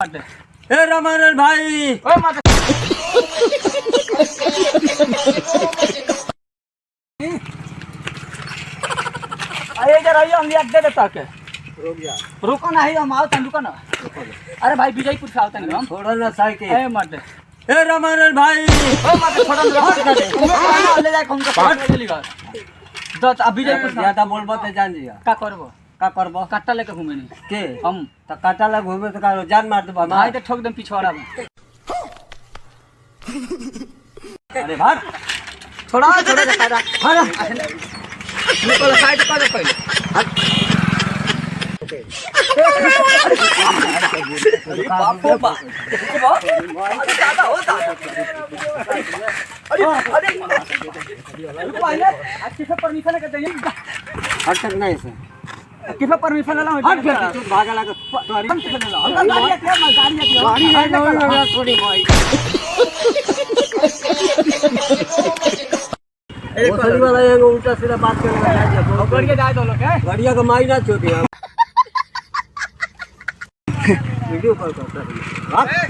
ए रामानंद भाई ओ माता अरे जरा ये हम याद दे देता के रुको ना हम आओ तन रुको ना। अरे भाई विजयपुर से आवता नहीं हम थोड़ा ना साइकिल ए मत ए रामानंद भाई ओ मत थोड़ा ना हट कर दे तुम्हें ले जाए हमको पाट ले लीगा दत अब विजयपुर से ज्यादा बोलबो त जान लिया का करबो का करबो काटा लेके घूमे नहीं के हम त काटा ला घूमे त का जान मार देबो भाई तो ठोक दम पिछवाड़ा में अरे भाग थोड़ा थोड़ा काटा हां निकल साइड कर दे पहले बाप रे बाप ज्यादा होता अरे पहले किसे परमिशन के देनी हट तक नहीं से किसे परमिशन ला हट के तू भागा ला तोरी हम गाड़ी है गाड़ी है गाड़ी है थोड़ी भाई वो थोड़ी वाला ये उल्टा सीधा बात करने लगा है बढ़िया जाए दो लोग है बढ़िया कमाई ना छोटी वीडियो कॉल करता है